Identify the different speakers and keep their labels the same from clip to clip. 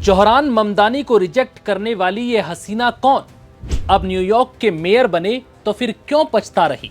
Speaker 1: Zohran Mamdani को reject करने वाली ये हसीना कौन? अब न्यूयॉर्क के मेयर बने तो फिर क्यों पछता रही?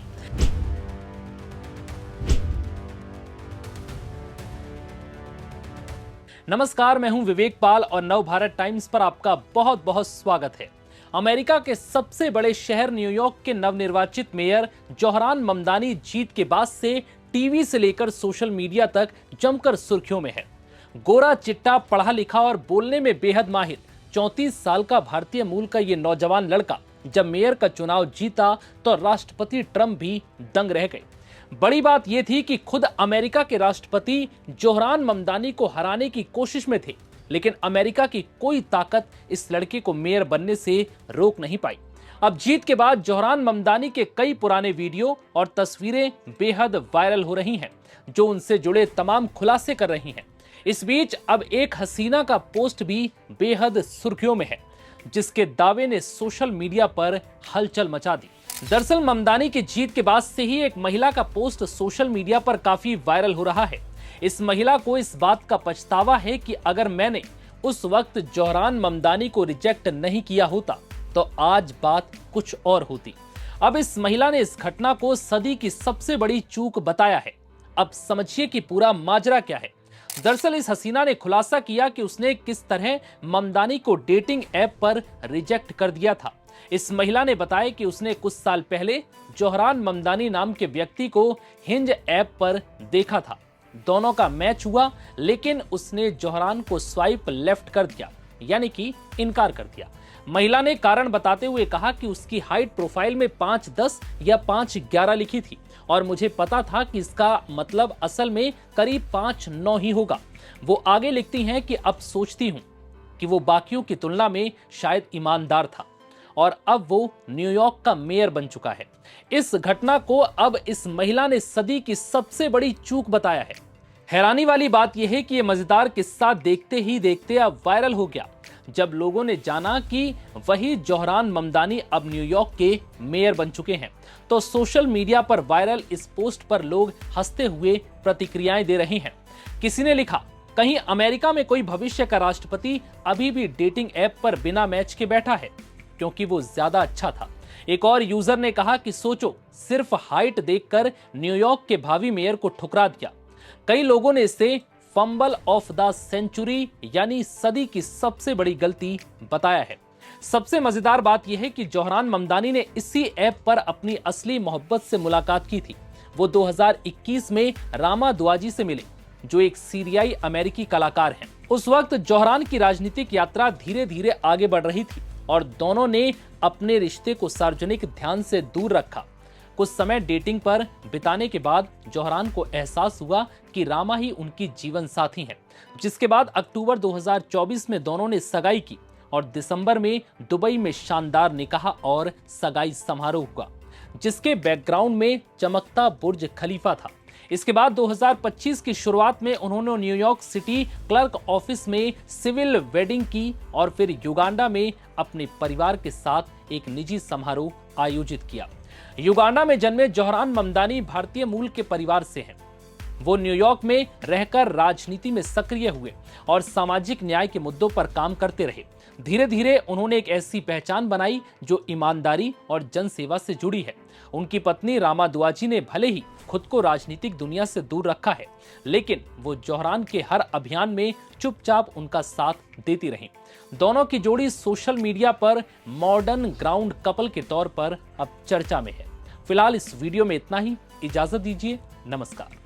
Speaker 1: नमस्कार, मैं हूं विवेक पाल और नवभारत टाइम्स पर आपका बहुत बहुत स्वागत है। अमेरिका के सबसे बड़े शहर न्यूयॉर्क के नवनिर्वाचित मेयर जोहरान ममदानी जीत के बाद से टीवी से लेकर सोशल मीडिया तक जमकर सुर्खियों में है। गोरा चिट्टा, पढ़ा लिखा और बोलने में बेहद माहिर 34 साल का भारतीय मूल का ये नौजवान लड़का जब मेयर का चुनाव जीता तो राष्ट्रपति ट्रंप भी दंग रह गए। बड़ी बात यह थी कि खुद अमेरिका के राष्ट्रपति जोहरान ममदानी को हराने की कोशिश में थे, लेकिन अमेरिका की कोई ताकत इस लड़के को मेयर बनने से रोक नहीं पाई। अब जीत के बाद जोहरान ममदानी के कई पुराने वीडियो और तस्वीरें बेहद वायरल हो रही हैं, जो उनसे जुड़े तमाम खुलासे कर रही हैं। इस बीच अब एक हसीना का पोस्ट भी बेहद सुर्खियों में है, जिसके दावे ने सोशल मीडिया पर हलचल मचा दी। दरअसल ममदानी की जीत के बाद से ही एक महिला का पोस्ट सोशल मीडिया पर काफी वायरल हो रहा है। इस महिला को इस बात का पछतावा है कि अगर मैंने उस वक्त जोहरान ममदानी को रिजेक्ट नहीं किया होता तो आज बात कुछ और होती। अब इस महिला ने इस घटना को सदी की सबसे बड़ी चूक बताया है। अब समझिए कि पूरा माजरा क्या है। दरअसल इस हसीना ने खुलासा किया कि उसने किस तरह ममदानी को डेटिंग ऐप पर रिजेक्ट कर दिया था। इस महिला ने बताया कि उसने कुछ साल पहले जोहरान ममदानी नाम के व्यक्ति को हिंज ऐप पर देखा था। दोनों का मैच हुआ, लेकिन उसने जोहरान को स्वाइप लेफ्ट कर दिया, यानी कि इनकार कर दिया। महिला ने कारण बताते हुए कहा कि उसकी हाइट प्रोफाइल में 5'10" या 5'11" लिखी थी और मुझे पता था कि इसका मतलब असल में करीब 5'9" ही होगा। वो आगे लिखती हैं कि अब सोचती हूँ कि वो बाकियों की तुलना में शायद ईमानदार था और अब वो न्यूयॉर्क का मेयर बन चुका है। इस घटना को अब इस महिला ने सदी की सबसे बड़ी चूक बताया है। हैरानी वाली बात यह है कि यह मजेदार किस्सा देखते ही देखते अब वायरल हो गया। जब लोगों ने जाना कि वही जोहरान ममदानी अब न्यूयॉर्क के मेयर बन चुके हैं, तो सोशल मीडिया पर वायरल इस पोस्ट पर लोग हंसते हुए प्रतिक्रियाएं दे रहे हैं। किसी ने लिखा, कहीं अमेरिका में कोई भविष्य का राष्ट्रपति अभी भी डेटिंग ऐप पर बिना मैच के बैठा है क्योंकि वो ज्यादा अच्छा था। एक और यूजर ने कहा कि सोचो, सिर्फ हाइट देखकर न्यूयॉर्क के भावी मेयर को ठुकरा दिया। कई लोगों ने इसे फंबल ऑफ द सेंचुरी यानी सदी की सबसे बड़ी गलती बताया है। सबसे मजेदार बात यह है कि जोहरान ममदानी ने इसी ऐप पर अपनी असली मोहब्बत से मुलाकात की थी। वो 2021 में रामा दुआजी से मिले, जो एक सीरियाई अमेरिकी कलाकार हैं। उस वक्त जोहरान की राजनीतिक यात्रा धीरे धीरे आगे बढ़ रही थी और दोनों ने अपने रिश्ते को सार्वजनिक ध्यान से दूर रखा। कुछ समय डेटिंग पर बिताने के बाद जोहरान को एहसास हुआ कि रामा ही उनकी जीवन साथी हैं, जिसके बाद अक्टूबर 2024 में दोनों ने सगाई की और दिसंबर में दुबई में शानदार निकाह और सगाई समारोह हुआ, जिसके बैकग्राउंड में चमकता बुर्ज खलीफा था। इसके बाद 2025 की शुरुआत में उन्होंने न्यूयॉर्क सिटी क्लर्क ऑफिस में सिविल वेडिंग की और फिर युगांडा में अपने परिवार के साथ एक निजी समारोह आयोजित किया। युगांडा में जन्मे जोहरान ममदानी भारतीय मूल के परिवार से हैं। वो न्यूयॉर्क में रहकर राजनीति में सक्रिय हुए और सामाजिक न्याय के मुद्दों पर काम करते रहे। धीरे धीरे उन्होंने एक ऐसी पहचान बनाई जो ईमानदारी और जनसेवा से जुड़ी है। उनकी पत्नी रामा दुआजी ने भले ही खुद को राजनीतिक दुनिया से दूर रखा है, लेकिन वो जोहरान के हर अभियान में चुपचाप उनका साथ देती रहीं। दोनों की जोड़ी सोशल मीडिया पर मॉडर्न ग्राउंड कपल के तौर पर अब चर्चा में है। फिलहाल इस वीडियो में इतना ही। इजाजत दीजिए, नमस्कार।